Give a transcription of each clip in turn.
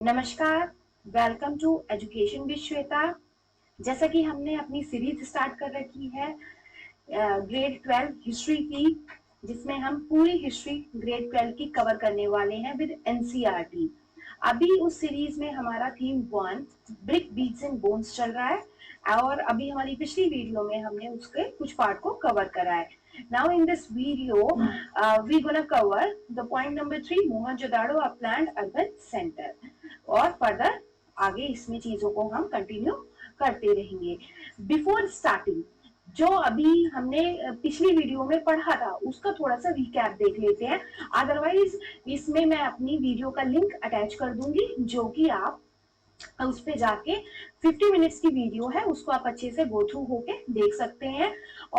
नमस्कार, welcome to education with Shweta. जैसा कि हमने अपनी सीरीज स्टार्ट कर रखी है ग्रेड 12 हिस्ट्री की, जिसमें हम पूरी हिस्ट्री ग्रेड 12 की कवर करने वाले हैं विद एनसीईआरटी। अभी उस सीरीज में हमारा theme 1 brick beats and bones चल रहा है और अभी हमारी पिछली वीडियो में हमने उसके कुछ पार्ट को कवर करा है। Now in this video, we're gonna cover the point number 3, Mohenjo-daro, a planned urban center. और फर्दर आगे इसमें चीजों को हम कंटिन्यू करते रहेंगे। बिफोर स्टार्टिंग, जो अभी हमने पिछली वीडियो में पढ़ा था उसका थोड़ा सा रिकैप देख लेते हैं। अदरवाइज इसमें मैं अपनी वीडियो का लिंक अटैच कर दूंगी, जो कि आप उस पे जाके 50 मिनट्स की वीडियो है, उसको आप अच्छे से गो थ्रू होके देख सकते हैं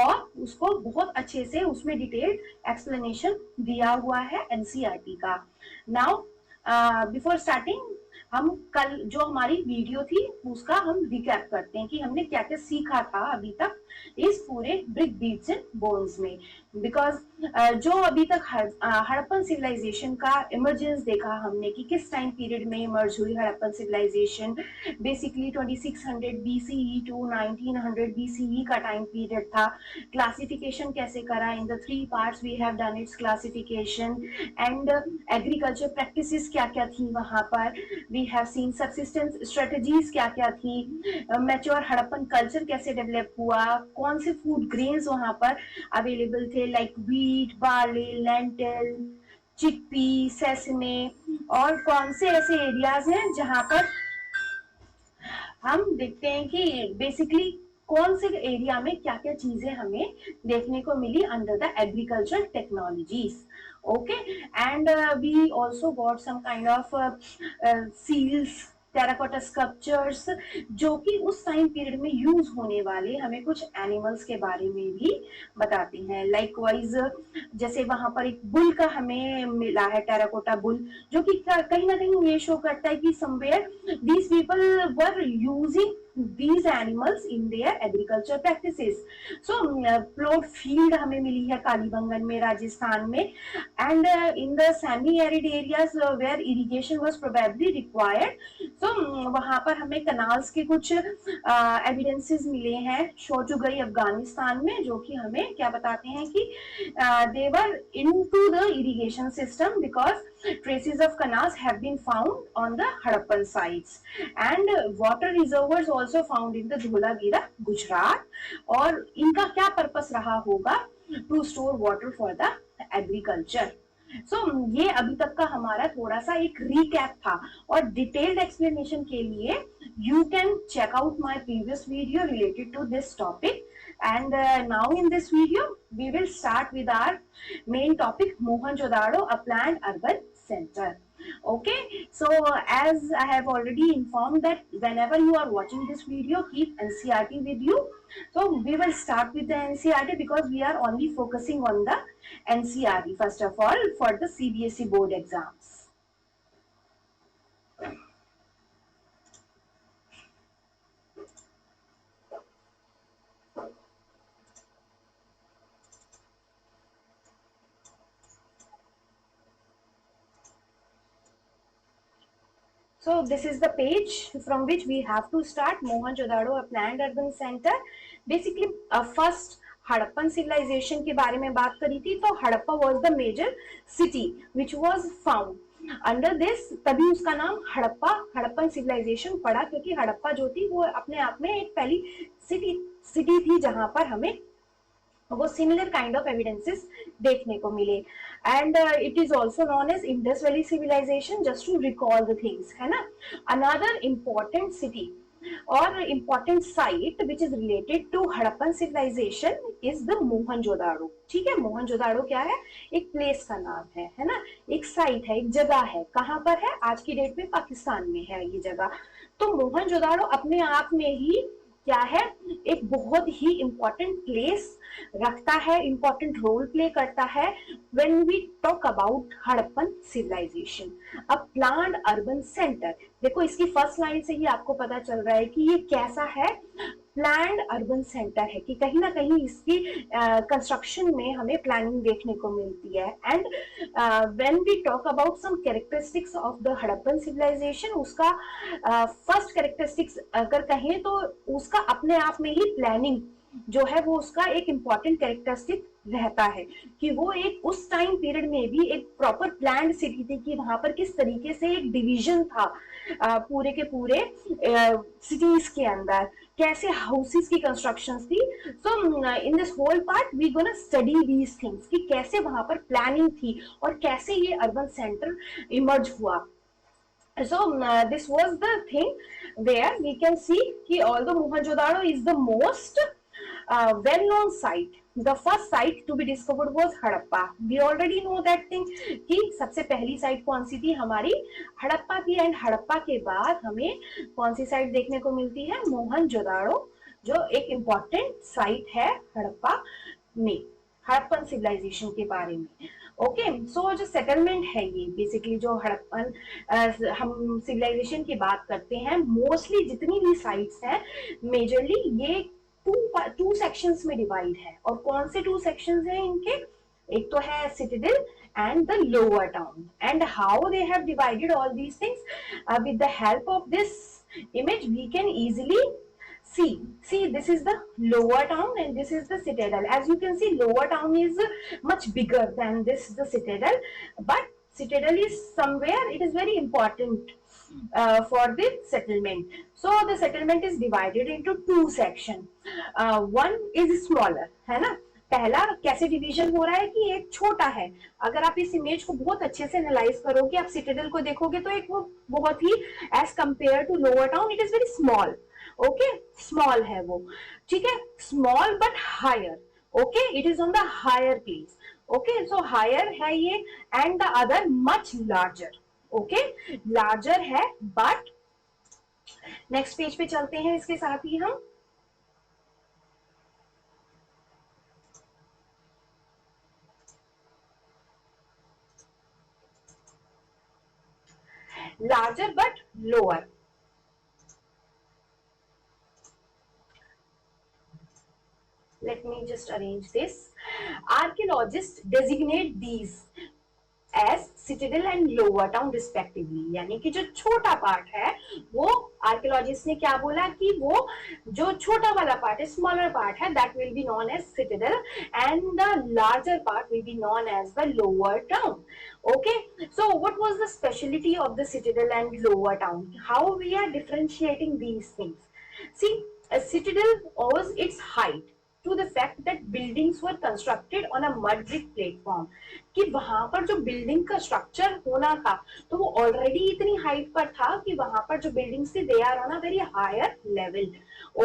और उसको बहुत अच्छे से उसमें डिटेल्ड एक्सप्लेनेशन दिया हुआ है एनसीईआरटी का। नाउ बिफोर स्टार्टिंग, हम कल जो हमारी वीडियो थी उसका हम रिकैप करते हैं कि हमने क्या क्या सीखा था अभी तक इस पूरे ब्रिक बीट्स एंड बोन्स में। बिकॉज जो अभी तक हड़प्पन सिविलाइजेशन का इमर्जेंस देखा हमने कि किस टाइम पीरियड में इमर्ज हुई Harappan civilisation, basically 2600 BCE to 1900 BCE का टाइम पीरियड था। क्लासिफिकेशन कैसे करा, in the 3 parts we have done its classification and agriculture practices क्या क्या थी वहां पर, we have seen subsistence strategies क्या क्या थी, मैच्योर हड़प्पन कल्चर कैसे डेवलप हुआ, कौन से फूड ग्रेन्स वहां पर अवेलेबल थे like wheat, barley, lentil, chickpea, sesame, और कौन से ऐसे एरियाज हैं जहां पर हम देखते हैं कि बेसिकली कौन से एरिया में क्या क्या चीजें हमें देखने को मिली under the agriculture technologies. Okay, and we also got some kind of seals, terracotta sculptures, जो कि उस टाइम पीरियड में यूज होने वाले हमें कुछ एनिमल्स के बारे में भी बताते हैं। लाइकवाइज जैसे वहां पर एक बुल का हमें मिला है, टेराकोटा बुल, जो कि कहीं ना कहीं ये शो करता है कि somewhere these people were using these animals in their agriculture practices. So plot field हमें मिली है कालीबंगन में, राजस्थान में, and in the semi arid areas where irrigation was probably required. So वहां पर हमें कनाल्स के कुछ एविडेंसेस मिले हैं शो टू गई अफगानिस्तान में, जो कि हमें क्या बताते हैं कि they were into the irrigation system because traces of canals have been found on the Harappan sites and water reservoirs also found in the Dholavira, Gujarat. और इनका क्या पर्पस रहा होगा, to store water for the agriculture. So ये अभी तक का हमारा थोड़ा सा एक रिकैप था, और डिटेल्ड एक्सप्लेनेशन के लिए you can check out my previous video related to this topic. And now in this video we will start with our main topic, Mohenjo-daro, a planned urban center. Okay, so as I have already informed that whenever you are watching this video, keep NCERT with you. So we will start with the NCERT because we are only focusing on the NCERT first of all for the CBSE board exams. So this is the page from which we have to start. Mohenjo-daro, a planned urban center. Basically first Harappan civilisation के बारे में बात करी थी, तो Harappa was the major city which was found under this, तभी उसका नाम हड़प्पन सिविलाइजेशन पड़ा, क्योंकि हड़प्पा जो थी वो अपने आप में एक पहली सिटी थी जहां पर हमें वो सिमिलर काइंड ऑफ एविडेंसेस देखने को मिले। And it is also known as Indus valley civilisation, just to recall the things, है ना। अनदर इम्पॉर्टेंट सिटी और important site which is related to Harappan civilisation is the Mohenjodaro. ठीक है, मोहनजोदाड़ो क्या है, एक प्लेस का नाम है ना, एक साइट है, एक जगह है। कहां पर है, आज की डेट में पाकिस्तान में है ये जगह। तो मोहनजोदाड़ो अपने आप में ही क्या है, एक बहुत ही इंपॉर्टेंट प्लेस रखता है, इंपॉर्टेंट रोल प्ले करता है when we talk about Harappan civilisation. A planned urban centre, देखो इसकी फर्स्ट लाइन से ही आपको पता चल रहा है कि ये कैसा है, प्लान्ड अर्बन सेंटर है, कि कहीं ना कहीं इसकी कंस्ट्रक्शन में हमें प्लानिंग देखने को मिलती है। And when we talk about some characteristics of the Harappan civilisation, उसका फर्स्ट कैरेक्टरिस्टिक्स अगर कहें तो उसका अपने आप में ही प्लानिंग जो है वो उसका एक इम्पॉर्टेंट कैरेक्टरिस्टिक रहता है, कि वो एक उस टाइम पीरियड में भी एक प्रॉपर प्लान्ड सिटी थी, कि वहां पर किस तरीके से एक डिवीजन था पूरे के पूरे सिटीज के अंदर, कैसे हाउसेस की कंस्ट्रक्शन थी। So in this whole part we gonna study these things, कि कैसे वहां पर प्लानिंग थी और कैसे ये अर्बन सेंटर इमर्ज हुआ। So this was the thing where we can see कि although Mohenjo-daro is the most well-known site, the first site to be discovered was Harappa. We already know that thing कि सबसे पहली site कौन सी थी हमारी, हड़प्पा थी। And Harappa के बाद हमें कौन सी साइट देखने को मिलती है, मोहनजोदाड़ो, जो एक इम्पॉर्टेंट साइट है हड़प्पा में, हड़प्पन सिविलाइजेशन के बारे में। ओके सो जो सेटलमेंट है ये बेसिकली जो हड़प्पन हम सिविलाइजेशन की बात करते हैं, मोस्टली जितनी भी साइट्स हैं मेजरली ये टू सेक्शंस में डिवाइड है। और कौन से टू सेक्शंस हैं इनके, एक तो है Citadel and the lower town, and how they have divided all these things with the help of this image we can easily see this is the lower town and this is the citadel. As you can see, lower town is much bigger than this the citadel, but citadel is somewhere, it is very important for the settlement. So the settlement is divided into two section. One is smaller, है ना। पहला कैसे division हो रहा है कि एक छोटा है। अगर आप इस इमेज को बहुत अच्छे से एनालाइज करोगे, आप सिटाडेल को देखोगे तो एक वो बहुत ही as compared to lower town it is very small. Okay small है वो, ठीक है, small but higher. Okay it is on the higher place. Okay so higher है ये, and the other much larger. Okay larger है but next page पे चलते हैं इसके साथ ही हम। larger but lower. Let me just arrange this. Archaeologists designate these as citadel and lower town respectively, यानी कि जो छोटा पार्ट है वो आर्कियोलॉजिस्ट ने क्या बोला कि वो जो छोटा वाला पार्ट है, स्मॉलर पार्ट है, that will be known as citadel and the larger part will be known as the lower town. Okay, so what was the speciality of the citadel and lower town? How we are differentiating these things? See, a citadel owes its height to the fact that buildings were constructed on a mud brick platform, कि वहां पर जो building का structure होना था तो वो already इतनी हाइट पर था कि वहां पर जो बिल्डिंग्स थी they are on a very higher level.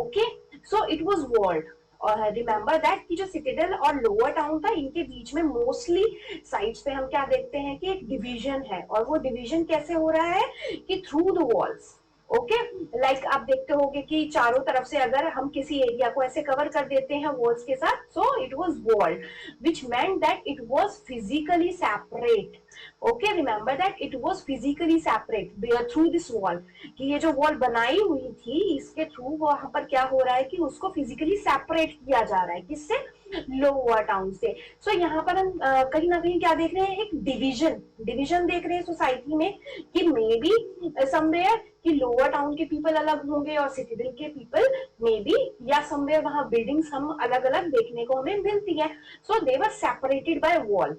Okay so it was walled. और रिमेंबर दैट कि जो सिटाडेल और लोअर टाउन था इनके बीच में मोस्टली साइड्स पे हम क्या देखते हैं कि एक डिवीजन है, और वो डिवीजन कैसे हो रहा है कि through the walls. Okay like आप देखते होंगे कि चारों तरफ से अगर हम किसी एरिया को ऐसे कवर कर देते हैं वॉल्स के साथ, so it was walled which meant that it was physically separate. Okay remember that it was physically separate through this wall, कि ये जो वॉल बनाई हुई थी इसके थ्रू वहां पर क्या हो रहा है कि उसको फिजिकली सेपरेट किया जा रहा है, किससे, लोअर टाउन से। सो यहाँ पर हम कहीं ना कहीं क्या देख रहे हैं, एक डिवीजन देख रहे हैं सोसाइटी में, कि मे बी समवेयर कि लोअर टाउन के पीपल अलग होंगे और सिटाडेल के पीपल मे बी, या समवेयर वहां बिल्डिंग्स हम अलग अलग देखने को हमें मिलती है। So they were separated by wall,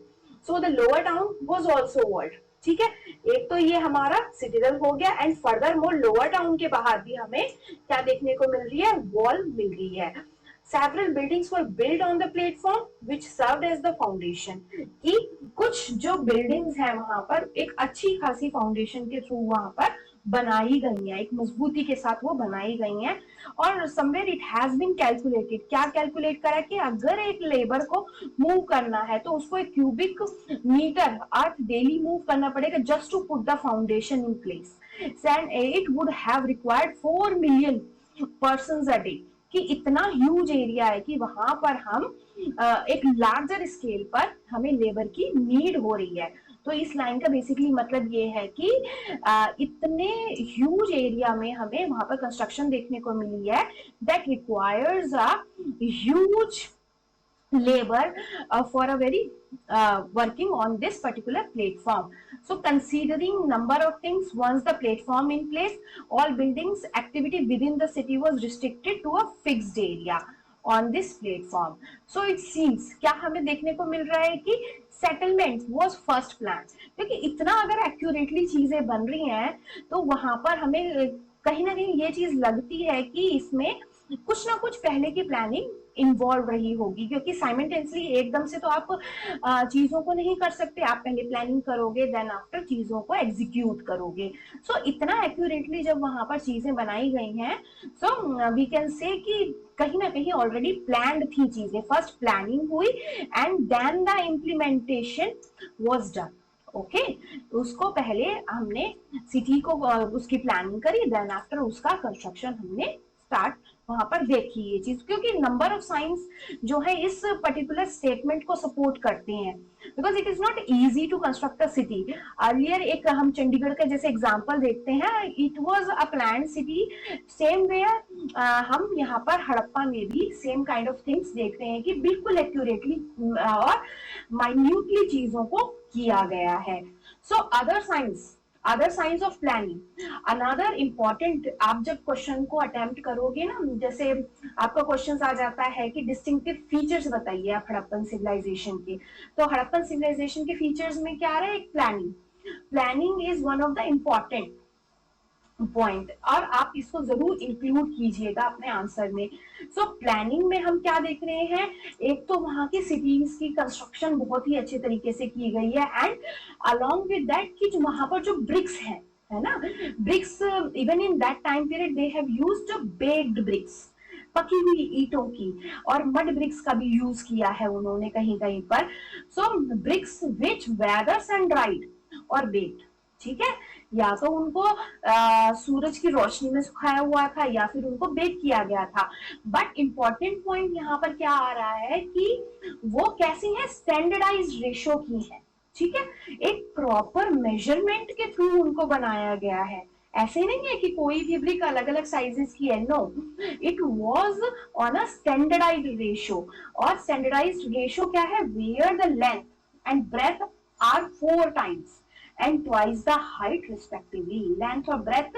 so the lower town was also walled. ठीक है, एक तो ये हमारा सिटाडेल हो गया, and furthermore lower town के बाहर भी हमें क्या देखने को मिल रही है, वॉल मिल रही है। Several buildings were built on the platform which served as the foundation, कि कुछ जो buildings हैं वहां पर एक अच्छी खासी फाउंडेशन के थ्रू वहां पर बनाई गई है, एक मजबूती के साथ वो बनाई गई है। और somewhere it has been calculated, क्या कैलकुलेट करा कि अगर एक लेबर को मूव करना है तो उसको एक cubic metre earth daily move करना पड़ेगा just to put the foundation in place, and it would have required 4 million persons a day, कि इतना ह्यूज एरिया है कि वहां पर हम एक लार्जर स्केल पर हमें लेबर की नीड हो रही है। तो इस लाइन का बेसिकली मतलब ये है कि इतने ह्यूज एरिया में हमें वहां पर कंस्ट्रक्शन देखने को मिली है that requires a huge labor for a very working on this particular platform. So considering number of things, once the platform in place, all buildings activity within the city was restricted to a fixed area on this platform. So it seems क्या हमें देखने को मिल रहा है कि settlement was first plan, क्योंकि इतना अगर एक्यूरेटली चीजें बन रही हैं तो वहां पर हमें कहीं ना कहीं ये चीज लगती है कि इसमें कुछ ना कुछ पहले की प्लानिंग इन्वॉल्व रही होगी, क्योंकि साइमल्टेनियसली एकदम से तो आप चीजों को नहीं कर सकते, आप पहले प्लानिंग करोगे देन आफ्टर चीजों को एग्जीक्यूट करोगे। सो इतना एक्यूरेटली जब वहां पर चीजें बनाई गई हैं, सो वी कैन से कि कहीं ना कहीं ऑलरेडी प्लान्ड थी चीजें, फर्स्ट प्लानिंग हुई and then the implementation was done. Okay, उसको पहले हमने सिटी को उसकी प्लानिंग करी, देन आफ्टर उसका कंस्ट्रक्शन हमने स्टार्ट वहां पर देखी ये चीज, क्योंकि नंबर ऑफ साइंस जो है इस पर्टिकुलर स्टेटमेंट को सपोर्ट करते हैं, because it is not easy to construct a city. Earlier एक हम चंडीगढ़ का जैसे एग्जांपल देखते हैं, it was a plan city, same where हम यहाँ पर हड़प्पा में भी सेम काइंड ऑफ थिंग्स देखते हैं कि बिल्कुल एक्यूरेटली और माइन्यूटली चीजों को किया गया है। So other science of planning, another important, आप जब क्वेश्चन को अटेम्प्ट करोगे ना, जैसे आपका क्वेश्चन आ जाता है कि डिस्टिंक्टिव फीचर्स बताइए आप हड़प्पन सिविलाइजेशन के, तो हड़प्पन सिविलाइजेशन के फीचर्स में क्या आ रहा है, एक planning is one of the important point, और आप इसको जरूर इंक्लूड कीजिएगा अपने आंसर में। सो प्लानिंग में हम क्या देख रहे हैं, एक तो वहां की सिटीज की कंस्ट्रक्शन बहुत ही अच्छे तरीके से की गई है, एंड अलोंग विद दैट कि जो वहां पर जो ब्रिक्स है ना, bricks even in that time period they have used baked bricks, पकी हुई ईंटों की, और मड ब्रिक्स का भी यूज किया है उन्होंने कहीं कहीं पर। So bricks which weathers and dried और बेक्ड, ठीक है, या तो उनको सूरज की रोशनी में सुखाया हुआ था या फिर उनको बेक किया गया था। बट इंपॉर्टेंट पॉइंट यहाँ पर क्या आ रहा है कि वो कैसी है, स्टैंडर्डाइज्ड रेशो की है, ठीक है, एक प्रॉपर मेजरमेंट के थ्रू उनको बनाया गया है। ऐसे नहीं है कि कोई भी ब्रिक अलग अलग साइजेस की है, no, it was on a standardised ratio. और स्टैंडर्डाइज्ड रेशो क्या है, where the length and breadth are 4 times and twice the height respectively. Length और ब्रेथ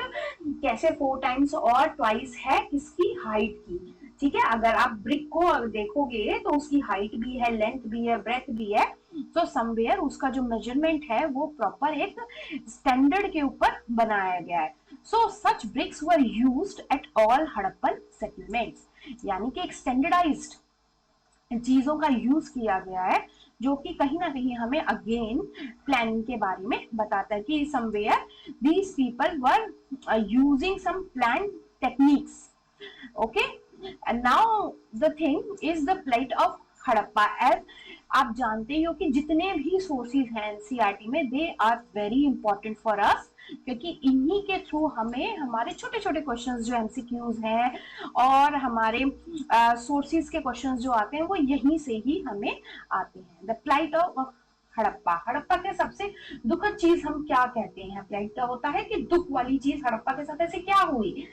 कैसे 4 times और ट्वाइस है किसकी, हाइट की, ठीक है। अगर आप ब्रिक को देखोगे तो उसकी हाइट भी है, लेंथ भी है, ब्रेथ भी है, तो समवेयर उसका जो मेजरमेंट है वो प्रॉपर एक स्टैंडर्ड के ऊपर बनाया गया है। So such bricks were used at all Harappan settlements, यानी कि एक स्टैंडर्डाइज्ड चीजों का यूज किया गया है, जो कि कहीं ना कहीं हमें अगेन प्लानिंग के बारे में बताता है कि somewhere these people were using some plan techniques. Okay, now the thing is the plight of Harappa. As आप जानते हो कि जितने भी सोर्सेज हैं एनसीईआरटी में, they are very important for us, क्योंकि इन्हीं के थ्रू हमें हमारे छोटे छोटे क्वेश्चंस जो एमसीक्यूज हैं और हमारे सोर्सेज के क्वेश्चंस जो आते हैं वो यहीं से ही हमें आते हैं। The plight of Harappa, Harappa के सबसे दुखद चीज हम क्या कहते हैं, प्लाइट होता है कि दुख वाली चीज, हड़प्पा के साथ ऐसे क्या हुई।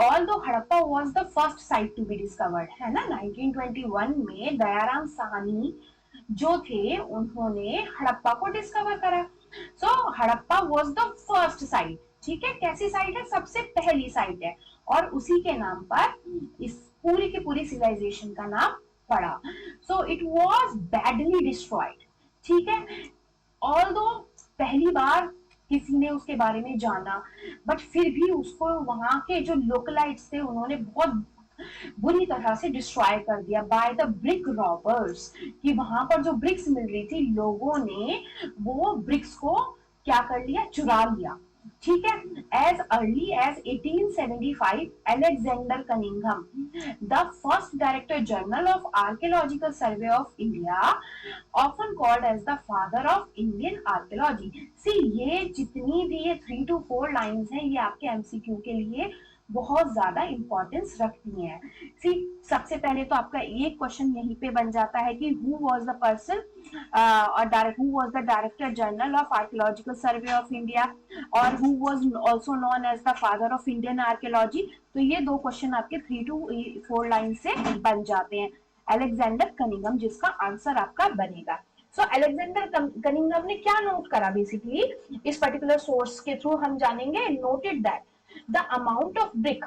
Although Harappa was the first site to be discovered, है ना, 1921 में दयाराम साहनी जो थे उन्होंने हड़प्पा को डिस्कवर करा। So Harappa was the first site, ठीक है, कैसी साइट है, सबसे पहली साइट है, और उसी के नाम पर इस पूरी की पूरी सिविलाइजेशन का नाम पड़ा। सो इट वाज बैडली डिस्ट्रॉयड, ठीक है, ऑल्दो पहली बार किसी ने उसके बारे में जाना, बट फिर भी उसको वहां के जो लोकलाइट्स थे उन्होंने बहुत बुरी तरह से डिस्ट्रॉय कर दिया बाय द ब्रिक रॉबर्स, कि वहां पर जो ब्रिक्स मिल रही थी लोगों ने वो ब्रिक्स को क्या कर लिया, चुरा लिया, ठीक है। As early as 1875 Alexander Cunningham, the first director general of archaeological survey of India, often called as the father of Indian archaeology. See ये जितनी भी ये 3 to 4 लाइंस हैं ये आपके एमसीक्यू के लिए बहुत ज्यादा इंपॉर्टेंस रखती हैं। सी, सबसे पहले तो आपका एक क्वेश्चन यहीं पे बन जाता है कि हु वाज द पर्सन और who was the director general of archaeological survey of India, और who was also known as the father of Indian archaeology. तो ये दो क्वेश्चन आपके 3 to 4 लाइन से बन जाते हैं। अलेक्जेंडर कनिंघम जिसका आंसर आपका बनेगा। सो अलेक्जेंडर कनिंघम ने क्या नोट करा, बेसिकली इस पर्टिकुलर सोर्स के थ्रू हम जानेंगे। Noted that the amount of brick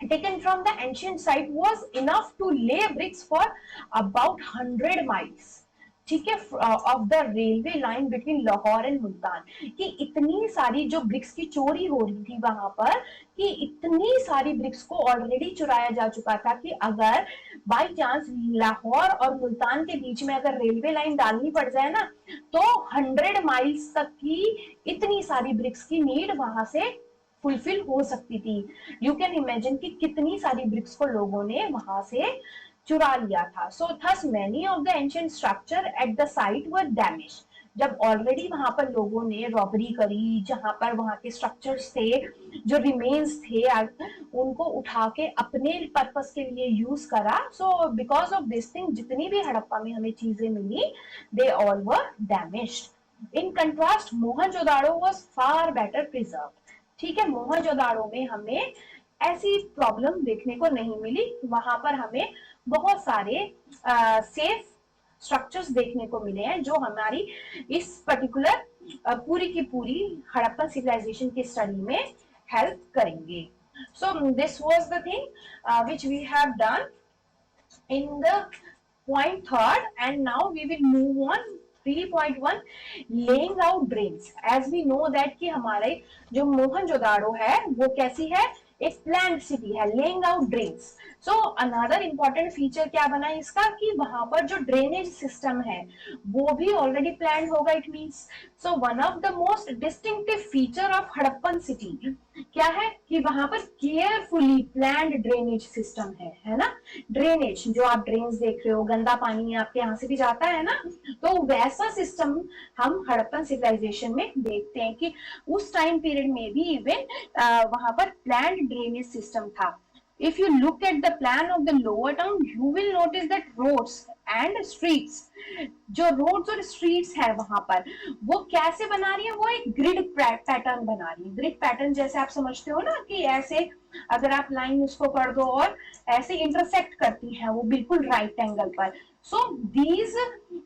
taken from the ancient site was enough to lay bricks for about 100 miles, ठीक है, of the railway line between Lahore and Multan. कि इतनी सारी जो ब्रिक्स की चोरी हो रही थी वहां पर, कि इतनी सारी ब्रिक्स को ऑलरेडी चुराया जा चुका था कि अगर बाय चांस लाहौर और मुल्तान के बीच में अगर रेलवे लाइन डालनी पड़ जाए ना, तो 100 माइल्स तक की इतनी सारी ब्रिक्स की नीड वहां से फुलफिल हो सकती थी। यू कैन इमेजिन कि कितनी सारी ब्रिक्स को लोगों ने वहां से चुरा लिया था। So thus many of the ancient structure at the site were damage. जब ऑलरेडी वहां पर लोगों ने रॉबरी करी, जहां पर वहां के स्ट्रक्चर्स थे, जो रिमेन्स थे, उनको उठा के अपने पर्पस के लिए यूज करा। So because of this thing जितनी भी हड़प्पा में हमें चीजें मिली, they all were damaged. In contrast Mohenjodaro was far better preserved. ठीक है, मोहनजोदाड़ो में हमें ऐसी प्रॉब्लम देखने को नहीं मिली। वहां पर हमें बहुत सारे सेफ स्ट्रक्चर्स देखने को मिले हैं जो हमारी इस पर्टिकुलर पूरी की पूरी हड़प्पन सिविलाइजेशन की स्टडी में हेल्प करेंगे। So this was the thing which we have done in the point third, and now we will move on 3.1 laying out drains। as we know that कि हमारे जो मोहनजोदाड़ो है वो कैसी है, एक प्लान सिटी है, laying out drains. So another important feature क्या बना इसका कि वहां पर जो ड्रेनेज सिस्टम है वो भी ऑलरेडी प्लान होगा। It means so one of the most distinctive feature of Harappan city क्या है कि वहां पर केयरफुली प्लान्ड ड्रेनेज सिस्टम है ना। ड्रेनेज जो आप ड्रेन्स देख रहे हो, गंदा पानी आपके यहाँ से भी जाता है ना, तो वैसा सिस्टम हम हड़प्पन सिविलाइजेशन में देखते हैं कि उस टाइम पीरियड में भी इवन वहां पर प्लान्ड ड्रेनेज सिस्टम था। If you look at the plan of the lower town, you will notice that roads and streets, जो रोड्स और स्ट्रीट्स है वहां पर, वो कैसे बना रही है, वो एक ग्रिड पैटर्न बना रही है। ग्रिड पैटर्न जैसे आप समझते हो ना कि ऐसे अगर आप लाइन उसको कर दो और ऐसे इंटरसेक्ट करती है वो बिल्कुल राइट एंगल पर। So these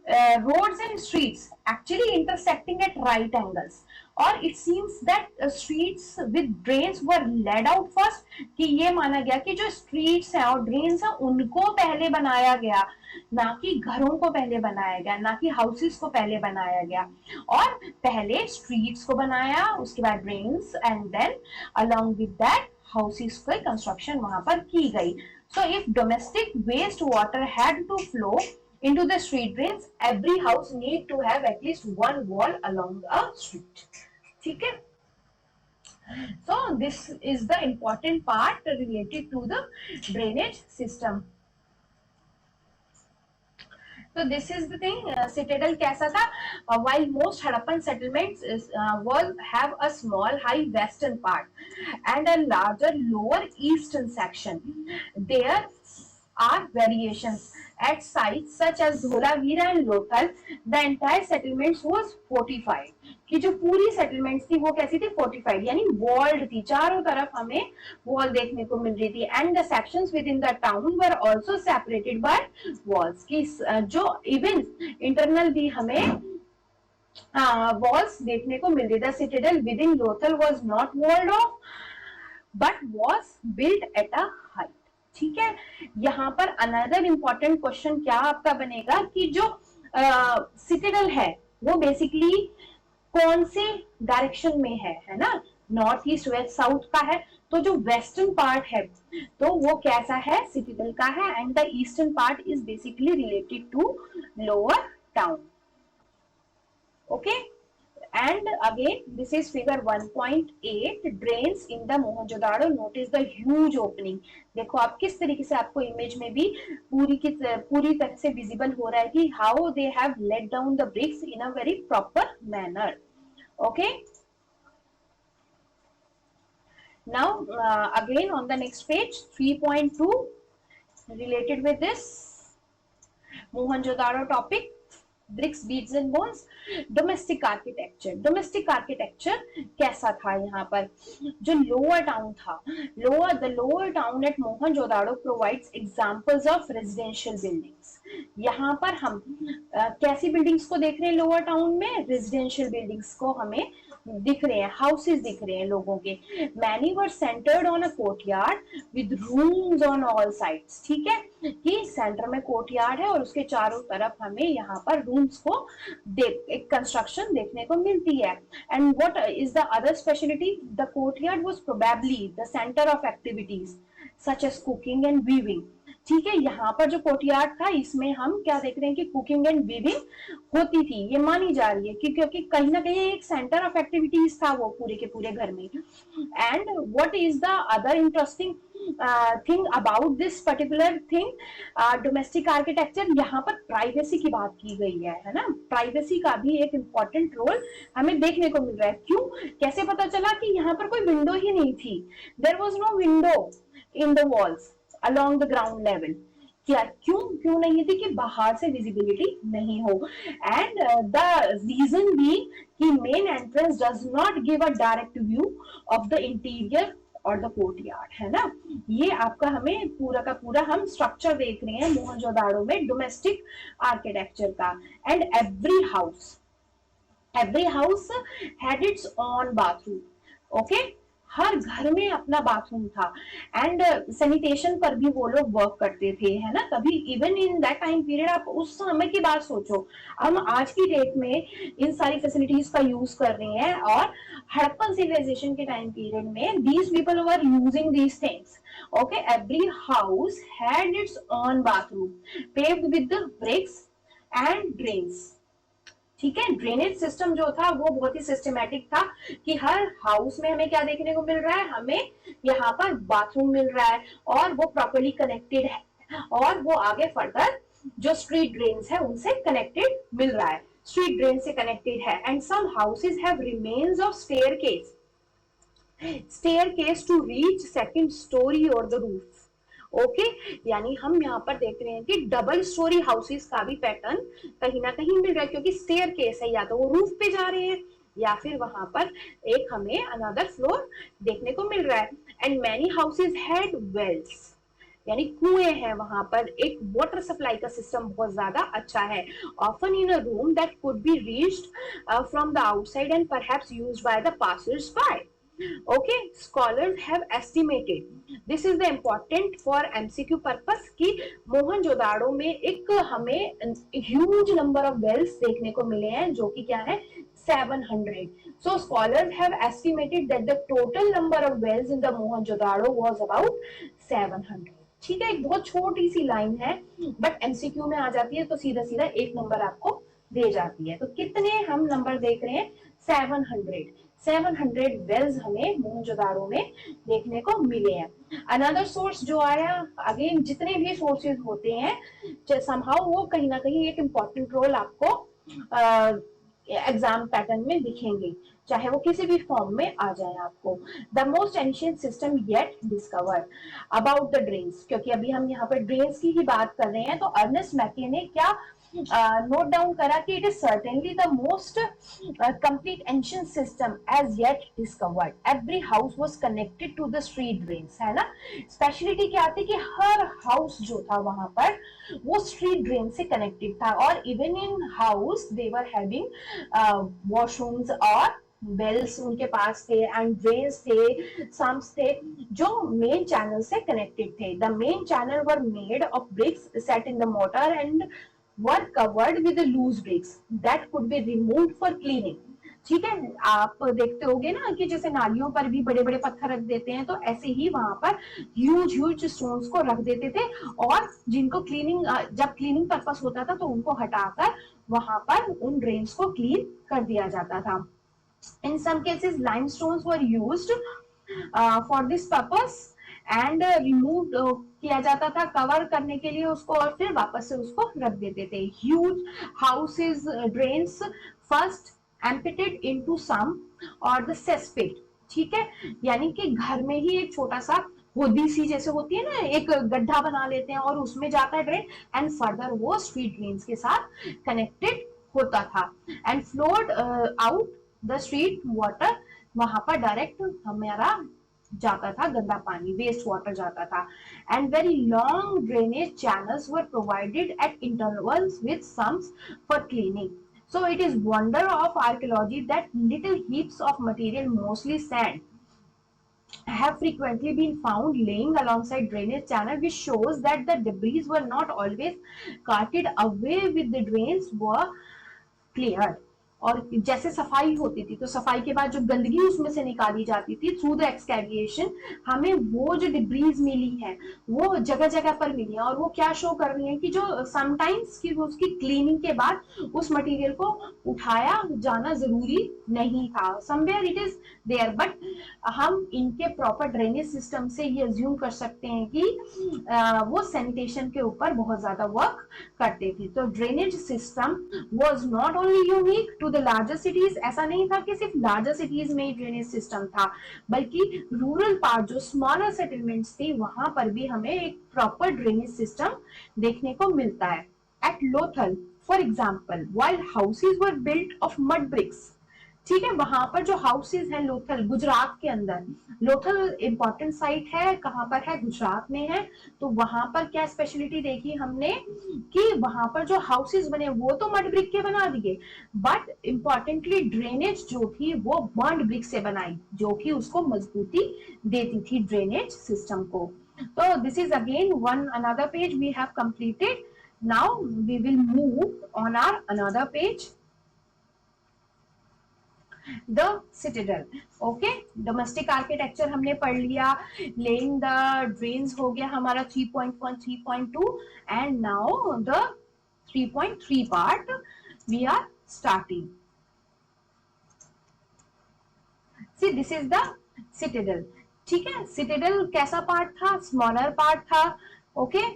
roads and streets actually intersecting at right angles, और it seems that streets with drains were laid out first. कि ये माना गया कि जो स्ट्रीट्स हैं और ड्रेन्स हैं उनको पहले बनाया गया, ना कि घरों को पहले बनाया गया, ना कि हाउसेस को पहले बनाया गया। और पहले स्ट्रीट्स को बनाया, उसके बाद drains, and then along with that houses की कंस्ट्रक्शन वहां पर की गई। So if domestic waste water had to flow into the street drains, every house need to have at least one wall along a street। ठीक है, so this is the important part related to the drainage system। So this is the thing, citadel कैसा था, while most Harappan settlements have a small high western part and a larger lower eastern section, there are variations at sites such as Dholavira and Lothal। The entire settlements was fortified। कि जो पूरी settlements थी वो कैसी थी, fortified, यानी walled थी, चारों तरफ हमें वॉल देखने को मिल रही थी। And the sections with in the town were also separated by walls. की जो इवन इंटरनल भी हमें वॉल्स देखने को मिल रही। The citadel within Lothal was not walled off but was built at a height. ठीक है, यहाँ पर अनदर इंपॉर्टेंट क्वेश्चन क्या आपका बनेगा कि जो सिटाडेल है वो बेसिकली कौन से डायरेक्शन में है ना, नॉर्थ ईस्ट वेस्ट साउथ का है। तो जो वेस्टर्न पार्ट है तो वो कैसा है, सिटाडेल का है, and the eastern part is basically related to lower town. Okay, and again this is figure 1.8 drains in the Mohenjo-daro। notice the huge opening। देखो आप किस तरीके से आपको इमेज में भी पूरी तरह से विजिबल हो रहा है कि how they have let down the bricks in a very proper manner। okay, Now, again on the next page, 3.2, related with this Mohenjo-daro topic, bricks beads and bones. Domestic architecture, domestic architecture कैसा था यहाँ पर? जो lower town था, the lower town at Mohenjodaro provides examples of residential buildings. यहाँ पर हम कैसी बिल्डिंग्स को देख रहे हैं? लोअर टाउन में रेजिडेंशियल बिल्डिंग्स को हमें दिख रहे हैं, हाउसेस दिख रहे हैं लोगों के. Many were centred on a courtyard with rooms on all sides. ठीक है, कि सेंटर में कोर्टयार्ड है और उसके चारों तरफ हमें यहाँ पर रूम्स को एक कंस्ट्रक्शन देखने को मिलती है. And what is the other speciality? The courtyard was probably the centre of activities such as cooking and weaving. ठीक है, यहाँ पर जो कोर्टयार्ड था इसमें हम क्या देख रहे हैं कि कुकिंग एंड वीविंग होती थी, ये मानी जा रही है कि क्योंकि कहीं ना कहीं एक सेंटर ऑफ एक्टिविटीज था वो पूरे के पूरे घर में. And what is the other interesting thing about this particular thing, domestic architecture? यहाँ पर प्राइवेसी की बात की गई है ना. प्राइवेसी का भी एक इंपॉर्टेंट रोल हमें देखने को मिल रहा है. क्यों? कैसे पता चला कि यहाँ पर कोई विंडो ही नहीं थी? There was no window in the walls along the ground level. क्या क्यों नहीं थी? कि बाहर से विजिबिलिटी नहीं हो. एंड द रीजन भी कि main entrance does not give a direct view of the interior और द कोर्टयार्ड, है ना. ये आपका हमें पूरा का पूरा हम स्ट्रक्चर देख रहे हैं मोहनजोदाड़ो में डोमेस्टिक आर्किटेक्चर का. And every house had its own bathroom. Okay, हर घर में अपना बाथरूम था. एंड सैनिटेशन पर भी वो लोग वर्क करते थे, है ना. कभी even in that time period, आप उस समय की बात सोचो, हम आज की डेट में इन सारी फैसिलिटीज का यूज कर रहे हैं और हड़प्पन सिविलाइजेशन के टाइम पीरियड में these people were using these things. Okay, every house had its own bathroom paved with bricks and drains. ठीक है, ड्रेनेज सिस्टम जो था वो बहुत ही सिस्टमैटिक था कि हर हाउस में हमें क्या देखने को मिल रहा है? हमें यहाँ पर बाथरूम मिल रहा है और वो प्रॉपर्ली कनेक्टेड है और वो आगे फर्दर जो स्ट्रीट ड्रेन्स है उनसे कनेक्टेड मिल रहा है, स्ट्रीट ड्रेन से कनेक्टेड है. And some houses have remains of staircase to reach second story or the roof. Okay, यानी हम यहाँ पर देख रहे हैं कि डबल स्टोरी हाउसेस का भी पैटर्न कहीं ना कहीं मिल रहा है, क्योंकि स्टेयर केस है, या तो वो रूफ पे जा रहे हैं या फिर वहां पर एक हमें अनदर फ्लोर देखने को मिल रहा है. And many houses had wells, यानी कुएं हैं वहां पर. एक वाटर सप्लाई का सिस्टम बहुत ज्यादा अच्छा है. Often in a room that could be reached from the outside and perhaps used by the passers bye. Okay, scholars have estimated, this is the important for MCQ purpose, कि मोहनजोदाड़ो में एक हमें huge number of wells देखने को मिले हैं जो कि क्या है 700. So scholars have estimated that the total number of wells in the Mohenjo-daro was about 700. ठीक है, एक बहुत छोटी सी लाइन है बट एमसीक्यू में आ जाती है तो सीधा सीधा एक नंबर आपको दे जाती है. तो कितने हम नंबर देख रहे हैं? 700 वेल्स हमें मोहनजोदाड़ो में देखने को मिले हैं. अनदर सोर्स जो आया, अगेन जितने भी सोर्सेज होते हैं समहाउ वो कहीं ना कहीं एक इंपॉर्टेंट रोल आपको एग्जाम पैटर्न में दिखेंगे, चाहे वो किसी भी फॉर्म में आ जाए आपको. The most ancient system yet discover about the drains, क्योंकि अभी हम यहाँ पर ड्रेन्स की ही बात कर रहे हैं, तो अर्नेस्ट मैके ने क्या नोट डाउन करा कि it is certainly the most complete ancient system as yet discovered. Every house was connected to the street drains, है ना. स्पेशलिटी क्या थी कि हर हाउस जो था वहां पर वो स्ट्रीट ड्रेन से कनेक्टेड था. और even in house they were having washrooms और बेल्स उनके पास थे एंड ड्रेन्स थे, सम्स थे जो मेन चैनल से कनेक्टेड थे. The main channel were made of bricks set in the mortar and were covered with loose bricks that could be removed for cleaning. ठीक है, आप देखते होगे ना कि जैसे नालियों पर भी बड़े बड़े पत्थर रख देते हैं, तो ऐसे ही वहां पर ह्यूज स्टोन्स को रख देते थे और जिनको क्लीनिंग, जब क्लीनिंग पर्पस होता था तो उनको हटाकर वहां पर उन ड्रेन्स को क्लीन कर दिया जाता था. In some cases, limestones were used for this purpose and removed किया जाता था कवर करने के लिए उसको और फिर वापस से उसको रख देते थे. Huge houses drains first emptied into some or the cesspit. ठीक है, यानी कि घर में ही एक छोटा सा होदी सी जैसे होती है ना, एक गड्ढा बना लेते हैं और उसमें जाता है ड्रेन, एंड फर्दर वो स्ट्रीट ड्रेन्स के साथ कनेक्टेड होता था, and flowed out the street water, वहां पर डायरेक्ट हमारा जाता था गंदा पानी, वेस्ट वाटर जाता था, and very long drainage channels were provided eight intervals with sums for cleaning. So it is wonder of archaeology that little heaps of material, mostly sand, have frequently been found laying alongside drainage channel, which shows that the debris were not always carted away with the drains were cleared. और जैसे सफाई होती थी तो सफाई के बाद जो गंदगी उसमें से निकाली जाती थी थ्रू द एक्सकैविएशन, हमें वो जो डिब्रीज मिली है वो जगह जगह पर मिली है, और वो क्या शो कर रही है कि जो समटाइम्स की उसकी क्लीनिंग के बाद उस मटेरियल को उठाया जाना जरूरी नहीं था, somewhere it is there, but हम इनके प्रॉपर ड्रेनेज सिस्टम से ये अज्यूम कर सकते हैं कि वो सैनिटेशन के ऊपर बहुत ज्यादा वर्क करते थे. तो drainage system was not only unique to the larger cities, ऐसा नहीं था कि सिर्फ लार्जर सिटीज में ही ड्रेनेज सिस्टम था, बल्कि रूरल पार्ट जो स्मॉलर सेटलमेंट्स थी वहां पर भी हमें एक प्रॉपर ड्रेनेज सिस्टम देखने को मिलता है. At Lothal for example, while houses were built of mud bricks, ठीक है, वहां पर जो हाउसेज है लोथल गुजरात के अंदर, लोथल इंपॉर्टेंट साइट है, कहां पर है, गुजरात में है, तो वहां पर क्या स्पेशलिटी देखी हमने कि वहां पर जो हाउसेज बने वो तो मड ब्रिक के बना दिए, बट इंपॉर्टेंटली ड्रेनेज जो थी वो बर्न्ड ब्रिक से बनाई, जो कि उसको मजबूती देती थी ड्रेनेज सिस्टम को. तो this is again one another page we have completed. Now we will move on our another page, the citadel. Okay, domestic architecture हमने पढ़ लिया, लेइंग द ड्रेन्स हो गया हमारा 3.1 3.2, and now the 3.3 part we are starting. See this is the citadel. ठीक है, सिटिडल कैसा part था, स्मॉलर पार्ट था. ओके,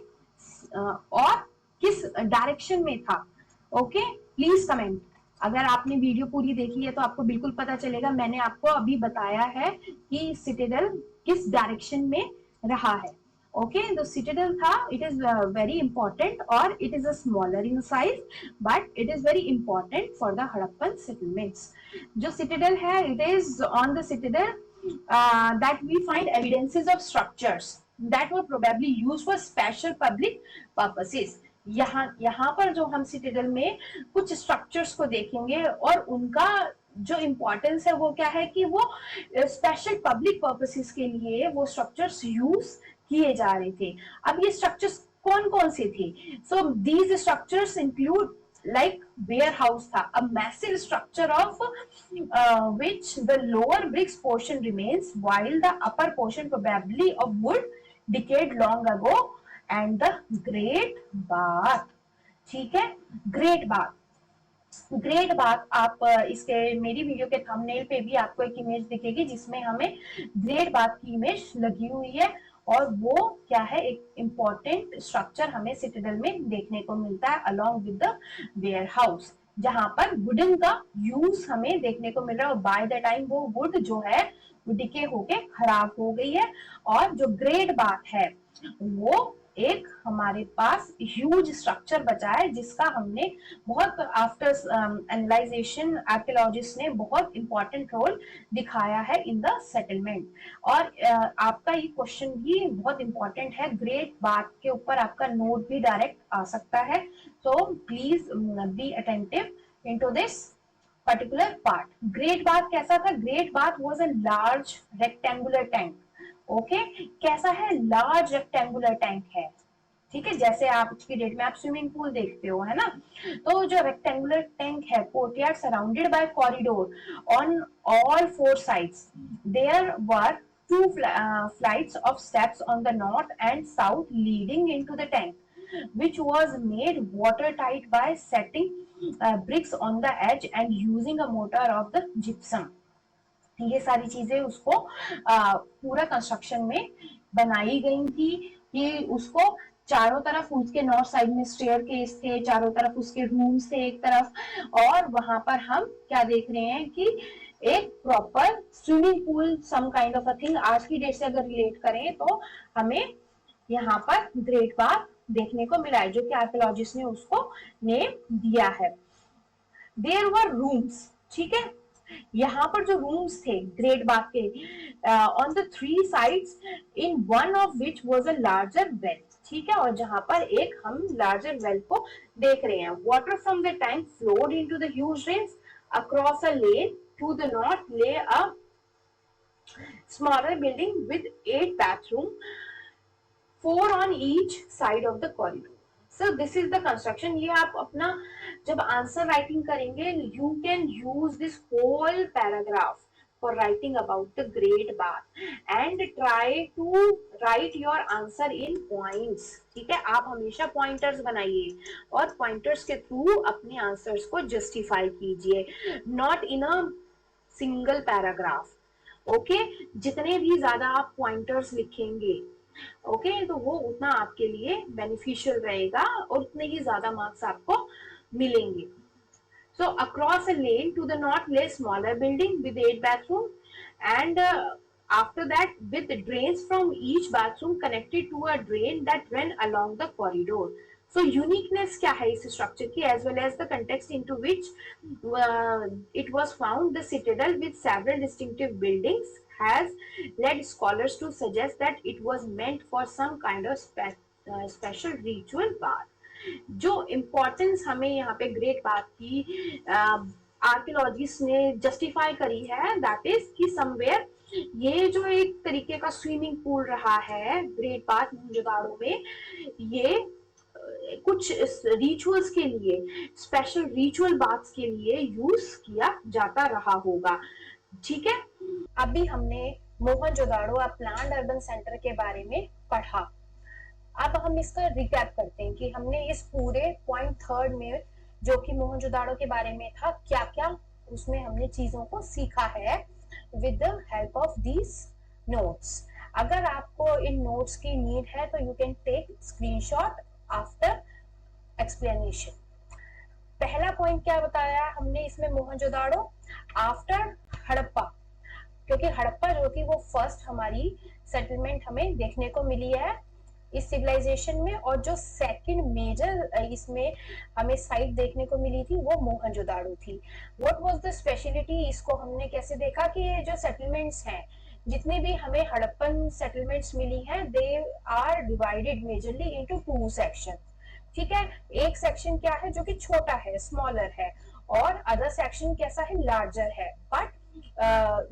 और किस डायरेक्शन में था. Okay, please comment. अगर आपने वीडियो पूरी देखी है तो आपको बिल्कुल पता चलेगा, मैंने आपको अभी बताया है कि सिटिडल किस डायरेक्शन में रहा है. ओके, तो सिटिडल था, इट इज वेरी इंपॉर्टेंट, और it is a smaller in size, but it is very important for the Harappan settlements. जो सिटिडल है, it is on the citadel that we find evidences of structures that were probably used for special public purposes. यहाँ पर जो हम सिटिडल में कुछ structures को देखेंगे और उनका जो इम्पोर्टेंस है वो क्या है कि वो स्पेशल पब्लिक पर्पसेस के लिए वो स्ट्रक्चर्स यूज किए जा रहे थे. अब ये स्ट्रक्चर्स कौन कौन से थे? So these structures include like warehouse tha, a massive structure of which the lower bricks portion remains while the upper portion probably of wood decayed long ago, and the great bath. ठीक है, great bath. Great bath, आप इसके मेरी video के thumbnail पे भी आपको एक इमेज दिखेगी जिसमें हमें ग्रेट बाथ की इमेज लगी हुई है, और वो क्या है, एक इंपॉर्टेंट स्ट्रक्चर हमें सिटिडल में देखने को मिलता है along with the warehouse, जहां पर वुडन का यूज हमें देखने को मिल रहा है, और बाय द टाइम वो वुड जो है वो डिके होके खराब हो गई है. और जो ग्रेट बाथ है वो एक हमारे पास ह्यूज स्ट्रक्चर बचा है जिसका हमने बहुत आफ्टर एनालाइजेशन आर्कियोलॉजिस्ट ने बहुत इंपॉर्टेंट रोल दिखाया है इन द सेटलमेंट. और आपका ये क्वेश्चन भी बहुत इंपॉर्टेंट है, ग्रेट बाथ के ऊपर आपका नोट भी डायरेक्ट आ सकता है, तो please be attentive into this particular part. Great bath कैसा था? Great bath was a large rectangular tank. Okay, कैसा है? लार्ज रेक्टेंगुलर टैंक है. ठीक है, जैसे आप की डेट में आप स्विमिंग पूल देखते हो, है ना, तो जो रेक्टेंगुलर टैंक है, courtyard surrounded by corridor on all four sides, there were two flights of steps on the north and south leading into the tank, which was made watertight by setting bricks on the edge and using a mortar of the gypsum. ये सारी चीजें उसको पूरा construction में बनाई गई थी कि उसको चारों तरफ उसके नॉर्थ साइड में स्टेयर केस थे, चारों तरफ उसके रूम्स थे एक तरफ, और वहां पर हम क्या देख रहे हैं कि एक proper swimming pool some kind of a thing. आज की डेट से अगर रिलेट करें तो हमें यहाँ पर ग्रेट बाथ देखने को मिला है, जो कि आर्कियोलॉजिस्ट ने उसको नेम दिया है। देयर वर रूम्स, ठीक है, यहाँ पर जो रूम्स थे ग्रेट बाथ के, on the 3 sides, in one of which was a larger well, ठीक है, और जहां पर एक हम लार्जर वेल को देख रहे हैं। Water from the tank flowed into the huge drains across a lane, to the north lay a smaller building with 8 bathrooms, 4 on each side of the corridor. So this is the construction. ये आप अपना जब answer writing करेंगे, you can use this whole paragraph for writing about the great bath and try to write your answer in points, ठीक है। आप हमेशा pointers बनाइए और पॉइंटर्स के थ्रू अपने आंसर्स को जस्टिफाई कीजिए, not in a single paragraph. Okay, जितने भी ज्यादा आप पॉइंटर्स लिखेंगे, ओके, तो वो उतना आपके लिए बेनिफिशियल रहेगा और उतने ही ज्यादा मार्क्स आपको मिलेंगे। So across a lane to the north lay smaller building with 8 bathroom and after that with drains from each bathroom connected to a drain that ran along the corridor. So uniqueness क्या है इस structure की, as well as the context into which it was found, the citadel with several distinctive buildings has led scholars to suggest that it was meant for some kind of special ritual bath. जो importance हमें यहाँ पे great bath की archaeologist ने justify करी है, that is कि somewhere ये जो एक तरीके का स्विमिंग पूल रहा है ग्रेट बाथ मोहनजोदाड़ो में, ये कुछ रिचुअल्स के लिए, स्पेशल रिचुअल बाथ्स के लिए यूज किया जाता रहा होगा, ठीक है। अभी हमने मोहनजोदाड़ो प्लान्ड अर्बन सेंटर के बारे में पढ़ा। अब हम इसका रिकैप करते हैं कि हमने इस पूरे पॉइंट 3 में जो कि मोहनजोदाड़ो के बारे में था, क्या क्या उसमें हमने चीजों को सीखा है with the help of these notes. अगर आपको इन नोट्स की नीड है तो you can take screenshot after explanation. पहला पॉइंट क्या बताया हमने इसमें मोहनजोदाड़ो आफ्टर हड़प्पा, क्योंकि हड़प्पा जो थी वो फर्स्ट हमारी सेटलमेंट हमें देखने को मिली है इस सिविलाइजेशन में, और जो सेकंड मेजर इसमें हमें साइट देखने को मिली थी वो मोहनजोदाड़ो थी। व्हाट वाज द स्पेशलिटी, इसको हमने कैसे देखा कि ये जो सेटलमेंट्स हैं, जितने भी हमें हड़प्पन सेटलमेंट्स मिली हैं, they are divided majorly into 2 section, ठीक है। एक सेक्शन क्या है जो कि छोटा है, स्मॉलर है, और अदर सेक्शन कैसा है, लार्जर है, बट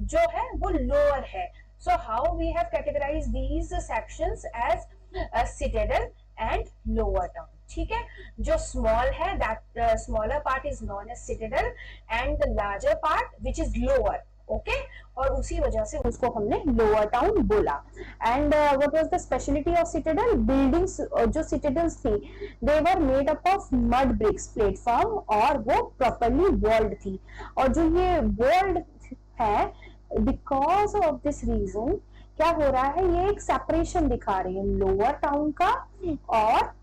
जो है वो लोअर है। So how we have categorised these sections as citadel and lower town, ठीक है। जो स्मॉल है that smaller part is known as citadel and the larger part which is lower, okay, और उसी वजह से उसको हमने लोअर टाउन बोला। And what was the speciality of citadel, buildings जो सिटाडेल्स थी they were made up of mud bricks platform, और वो प्रॉपर्ली वॉल्ड थी, और जो ये वॉल्ड है बिकॉज ऑफ दिस रीजन क्या हो रहा है, ये एक सेपरेशन दिखा रही है लोअर टाउन का और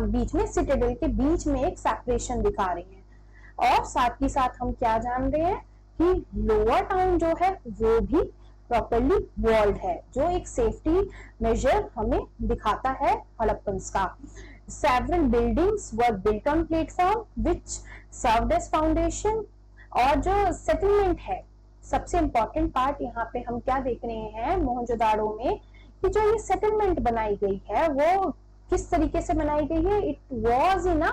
बीच में सिटाडेल के बीच में एक सेपरेशन दिखा रही है। और साथ ही साथ हम क्या जान रहे हैं कि लोअर टाउन जो है वो भी प्रॉपर्ली वॉल्ड है, जो एक सेफ्टी मेजर हमें दिखाता है हड़प्पन्स का। Several buildings were built on platform which served as foundation, और जो सेटलमेंट है, सबसे इंपॉर्टेंट पार्ट यहाँ पे हम क्या देख रहे हैं मोहनजोदाड़ो में, कि जो ये सेटलमेंट बनाई गई है वो किस तरीके से बनाई गई है, it was in a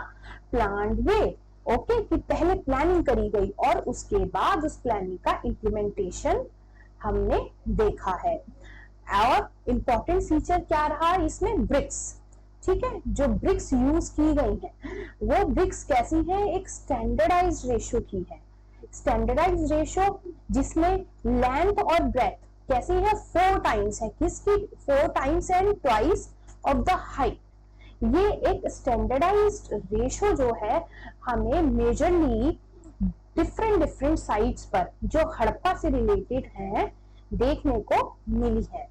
planned way, okay, कि पहले प्लानिंग करी गई और उसके बाद उस प्लानिंग का इम्प्लीमेंटेशन हमने देखा है। और इम्पोर्टेंट फीचर क्या रहा इसमें, ब्रिक्स, ठीक है, जो ब्रिक्स यूज की गई हैं वो ब्रिक्स कैसी है, एक स्टैंडर्डाइज्ड रेशियो की है। स्टैंडर्डाइज्ड रेशियो जिसमें लेंथ और ब्रेथ कैसी है, 4 टाइम्स है, किसकी, 4 times and twice of the height. ये एक स्टैंडर्डाइज्ड रेशियो जो है हमें मेजरली डिफरेंट साइट्स पर जो हड़प्पा से रिलेटेड है देखने को मिली है।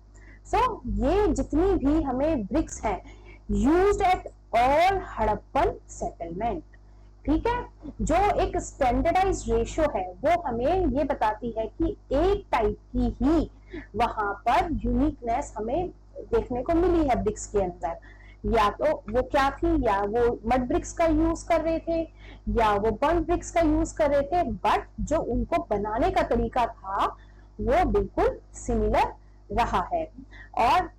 सो ये जितनी भी हमें ब्रिक्स हैं used at all Harappan settlement, ठीक है। जो एक स्टैंडर्डाइज रेशियो है वो हमें ये बताती है कि एक टाइप की ही वहां पर यूनिकनेस हमें देखने को मिली है ब्रिक्स के अंदर। या तो वो क्या थी, या वो मड ब्रिक्स का यूज कर रहे थे या वो बर्न ब्रिक्स का यूज कर रहे थे, बट जो उनको बनाने का तरीका था वो बिल्कुल सिमिलर रहा है। और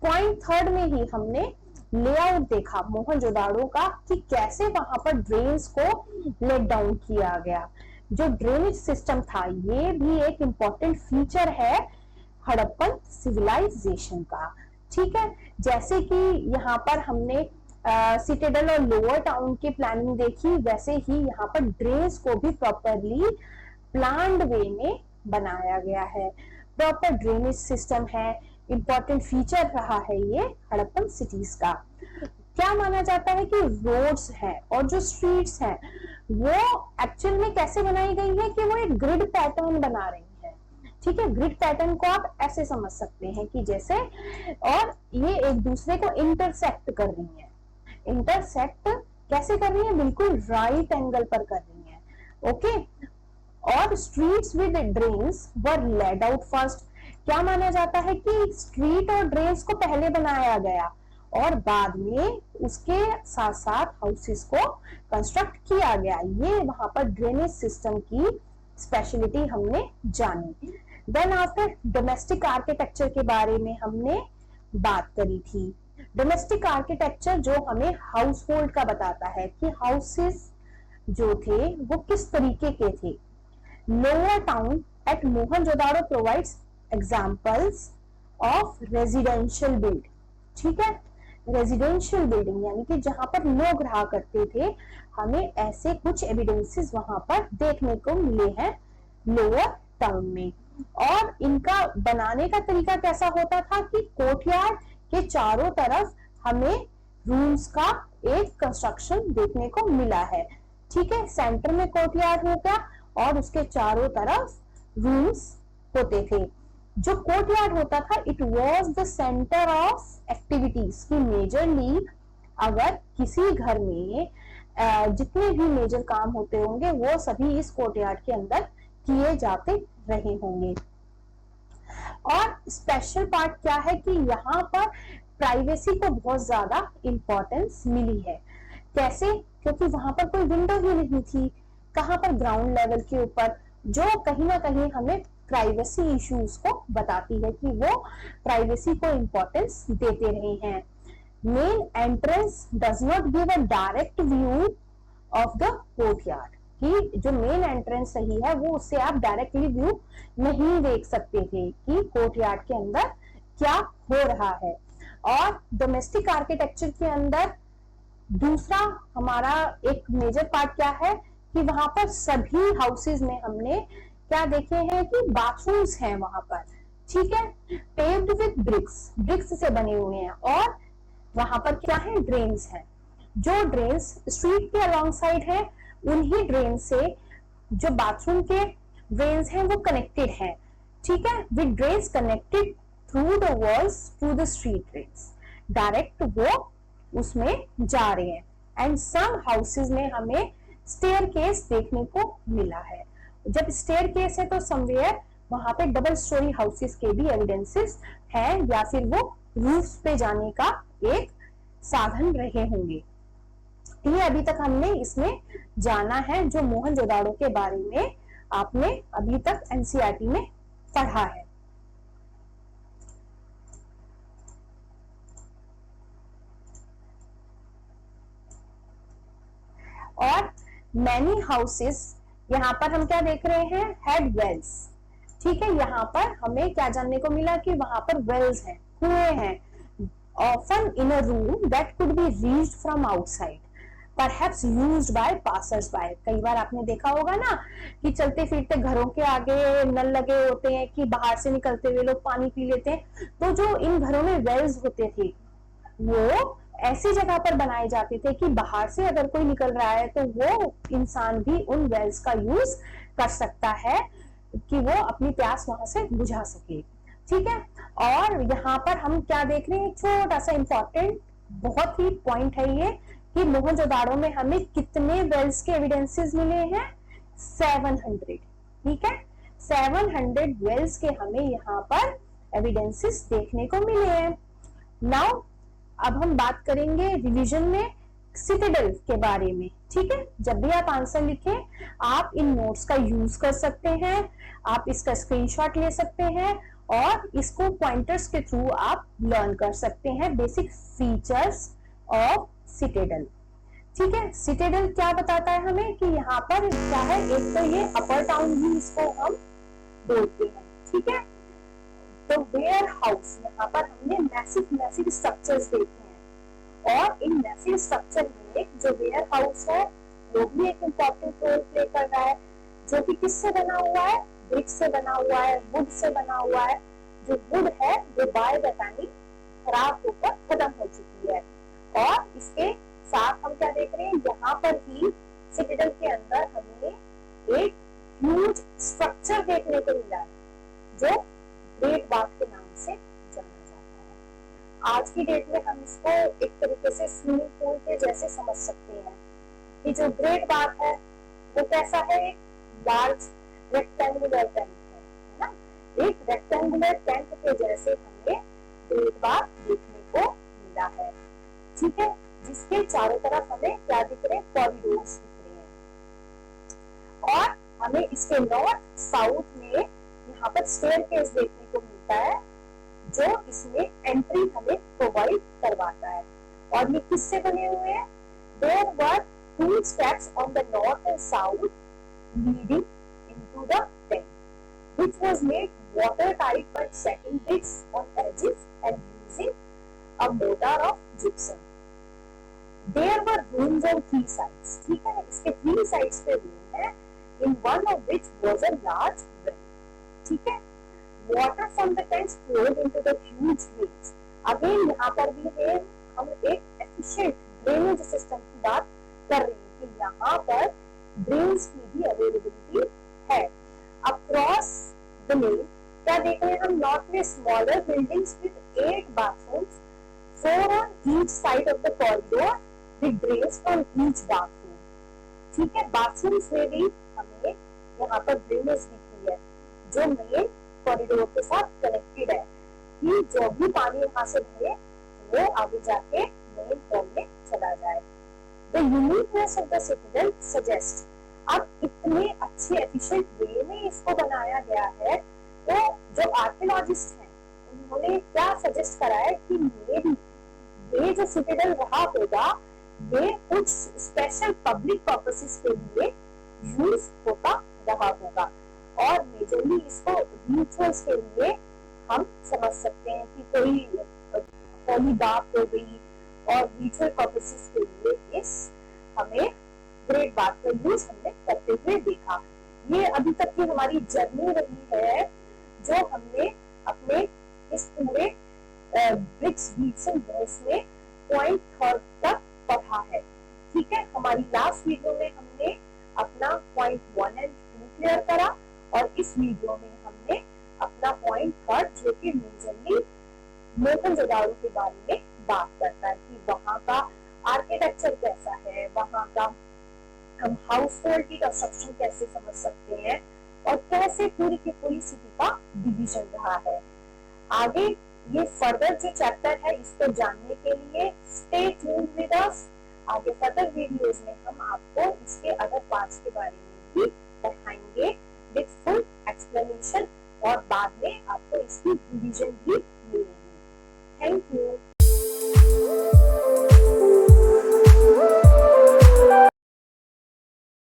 पॉइंट थर्ड में ही हमने लेआउट देखा मोहनजोदाड़ो का कि कैसे वहां पर ड्रेन्स को लेट डाउन किया गया। जो ड्रेनेज सिस्टम था ये भी एक इंपॉर्टेंट फीचर है हड़प्पन सिविलाइजेशन का। ठीक है, जैसे कि यहाँ पर हमने सिटेडल और लोअर टाउन की प्लानिंग देखी, वैसे ही यहाँ पर ड्रेन्स को भी प्रॉपरली प्लान्ड वे में बनाया गया है। प्रॉपर ड्रेनेज सिस्टम है, इंपॉर्टेंट फीचर रहा है ये हड़प्पन सिटीज का। क्या माना जाता है कि रोड्स हैं और जो स्ट्रीट्स हैं वो एक्चुअल में कैसे बनाई गई है कि वो एक ग्रिड पैटर्न बना रही है। ठीक है, ग्रिड पैटर्न को आप ऐसे समझ सकते हैं कि जैसे, और ये एक दूसरे को इंटरसेक्ट कर रही है। इंटरसेक्ट कैसे कर रही है? बिल्कुल राइट एंगल पर कर रही है। ओके, और streets with drains were laid out first. क्या माना जाता है कि स्ट्रीट और ड्रेन्स को पहले बनाया गया और बाद में उसके साथ साथ हाउसेस को कंस्ट्रक्ट किया गया। ये वहां पर ड्रेनेज सिस्टम की स्पेशलिटी हमने जानी। देन आफ्टर डोमेस्टिक आर्किटेक्चर के बारे में हमने बात करी थी। डोमेस्टिक आर्किटेक्चर जो हमें हाउस होल्ड का बताता है कि हाउसेस जो थे वो किस तरीके के थे। Lower town at Mohenjodaro provides examples of residential build. ठीक है, रेजिडेंशियल बिल्डिंग यानी कि जहां पर लोग रहा करते थे, हमें ऐसे कुछ एविडेंसेस वहां पर देखने को मिले हैं लोअर टाउन में। और इनका बनाने का तरीका कैसा होता था कि कोर्टयार्ड के चारों तरफ हमें रूम्स का एक कंस्ट्रक्शन देखने को मिला है। ठीक है, सेंटर में कोर्टयार्ड होगा और उसके चारों तरफ रूम्स होते थे। जो कोर्टयार्ड होता था it was the centre of activities की मेजरली अगर किसी घर में जितने भी मेजर काम होते होंगे वो सभी इस कोर्टयार्ड के अंदर किए जाते रहे होंगे। और स्पेशल पार्ट क्या है कि यहाँ पर प्राइवेसी को बहुत ज्यादा इंपॉर्टेंस मिली है। कैसे? क्योंकि वहां पर कोई विंडो ही नहीं थी, कहां पर ग्राउंड लेवल के ऊपर, जो कहीं ना कहीं हमें प्राइवेसी इश्यूज को बताती है कि वो प्राइवेसी को इंपॉर्टेंस देते रहे हैं। Main entrance does not give a direct view of the courtyard, कि जो मेन एंट्रेंस सही है वो उससे आप डायरेक्टली व्यू नहीं देख सकते थे कि कोर्टयार्ड के अंदर क्या हो रहा है। और डोमेस्टिक आर्किटेक्चर के अंदर दूसरा हमारा एक मेजर पार्ट क्या है कि वहां पर सभी हाउसेज में हमने क्या देखे हैं कि बाथरूम्स हैं वहां पर। ठीक है, पेव्ड विद ब्रिक्स, ब्रिक्स से बने हुए हैं। और वहां पर क्या है? ड्रेन्स हैं। जो ड्रेन्स स्ट्रीट के अलॉन्ग साइड है उन्हीं ड्रेन से जो बाथरूम के ड्रेन्स हैं वो कनेक्टेड हैं। ठीक है, with drains connected through the walls to the street drains, direct वो उसमें जा रहे हैं। एंड सम हाउसेज में हमें स्टेयरकेस देखने को मिला है। जब स्टेयरकेस है तो समवेयर वहां पे डबल स्टोरी हाउसेस के भी एविडेंसेस हैं या फिर वो रूफ्स पे जाने का एक साधन रहे होंगे। ये अभी तक हमने इसमें जाना है जो मोहनजोदाड़ो के बारे में आपने अभी तक एनसीईआरटी में पढ़ा है। और मैनी हाउसेस यहाँ पर हम क्या देख रहे हैं? Had wells. ठीक है, यहाँ पर हमें क्या जानने को मिला कि वहां पर वेल्स हैं, कुएं हैं, often in a room that could be reached from outside, perhaps used by passers bye. कई बार आपने देखा होगा ना कि चलते फिरते घरों के आगे नल लगे होते हैं कि बाहर से निकलते हुए लोग पानी पी लेते हैं। तो जो इन घरों में वेल्स होते थे वो ऐसी जगह पर बनाए जाते थे कि बाहर से अगर कोई निकल रहा है तो वो इंसान भी उन वेल्स का यूज कर सकता है कि वो अपनी प्यास वहां से बुझा सके। ठीक है, और यहाँ पर हम क्या देख रहे हैं? छोटा सा इंपॉर्टेंट बहुत ही पॉइंट है ये कि मोहनजोदाड़ो में हमें कितने वेल्स के एविडेंसेस मिले हैं, 700, ठीक है, 700 वेल्स के हमें यहाँ पर एविडेंसेस देखने को मिले हैं। नाउ अब हम बात करेंगे रिवीजन में सिटाडेल के बारे में, ठीक है। जब भी आप आंसर लिखें आप इन नोट्स का यूज कर सकते हैं, आप इसका स्क्रीनशॉट ले सकते हैं और इसको पॉइंटर्स के थ्रू आप लर्न कर सकते हैं बेसिक फीचर्स ऑफ सिटाडेल, ठीक है। सिटाडेल क्या बताता है हमें कि यहाँ पर क्या है, एक तो ये अपर टाउन भी इसको हम बोलते हैं, ठीक है। तो वेयर हाउस, यहाँ पर हमने मैसिव स्ट्रक्चर्स देखे हैं और इन मैसिव स्ट्रक्चर में जो वेयर हाउस है वो भी एक इम्पोर्टेंट रोल प्ले कर रहा है, जो कि किससे बना हुआ है, ब्रिक से बना हुआ है, वुड से बना हुआ है। जो वुड है वो बाय द टाइम खराब होकर खत्म हो चुकी है और इसके साथ हम क्या देख रहे हैं, यहाँ पर ही सिटाडेल के अंदर हमें एक ह्यूज स्ट्रक्चर देखने को मिला है जो ग्रेट बाथ के नाम से जाना जाता है। आज की डेट में हम इसको एक तरीके से स्विमिंग पूल के जैसे समझ सकते हैं कि जो ग्रेट बाथ है वो कैसा है, एक लार्ज रेक्टेंगुलर टैंक है ना, एक रेक्टेंगुलर टैंक के जैसे हमें ग्रेट बाथ देखने को मिला है, ठीक है, जिसके चारों तरफ हमें क्या दिख रहे हैं, कॉरिडोर्स दिख रहे हैं और हमें इसके नॉर्थ साउथ में यहाँ पर स्टेयरकेस देखने को मिलता है जो इसमें एंट्री हमें प्रोवाइड करवाता है। और ये किससे बने हुए हैं, there were 2 steps on the north and south leading into the tank, which was made watertight by setting bricks on edges and using a mortar of gypsum. There were rooms on 3 sides, ठीक है, इसके 3 sides पे room है, in one of which was a large well, ठीक है। Water from the tanks flowed into the huge drains. Again यहाँ पर भी है, हम एक efficient drainage system की बात कर रहे हैं कि यहाँ पर drains की भी availability है। Across the lane क्या देख रहे हैं हम, north में smaller buildings with 8 bathrooms, 4 on each side of the corridor with drains from each bathroom, ठीक है। bathrooms में भी हमें यहाँ पर drainage दिखी है जो मेन कॉरिडोर के साथ कनेक्टेड है कि जो भी पानी वहां से बहे वो आगे जाके मेन हॉल में चला जाए। The uniqueness of the citadel suggests, अब इतने अच्छे एफिशिएंट वे में इसको बनाया गया है तो जो आर्कियोलॉजिस्ट हैं उन्होंने क्या सजेस्ट करा है कि ये जो सिटाडेल रहा होगा ये कुछ स्पेशल पब्लिक पर्पसेस के लिए यूज होता रहा होगा और मेजरली इसको रिचुअल्स के लिए हम समझ सकते हैं कि कोई होली बात हो गई और रिचुअल पर्पसेस के लिए इस हमें ग्रेट बात का यूज हमने करते हुए देखा। ये अभी तक की हमारी जर्नी रही है जो हमने अपने इस पूरे ब्रिक्स बीट्स एंड वॉल्स में पॉइंट 3 तक पढ़ा है, ठीक है। हमारी लास्ट वीडियो में हमने अपना पॉइंट 1 एंड 2 क्लियर करा और इस वीडियो में हमने अपना पॉइंट 3 जो कि मेजरली मोहनजोदाड़ो के बारे में बात करता है कि वहां का आर्किटेक्चर कैसा है, वहां का हम हाउस होल्ड की कंस्ट्रक्शन कैसे समझ सकते हैं और कैसे पूरी की पूरी सिटी का डिवीजन रहा है। आगे ये फर्दर जो चैप्टर है इसको जानने के लिए स्टे ट्यून्ड विद अस। आगे फर्दर वीडियोस में हम आपको इसके अदर पार्ट्स के बारे में भी पढ़ाएंगे विद फुल एक्सप्लेनेशन और बाद में आपको इसकी रिवीजन भी मिलेगी। Thank you.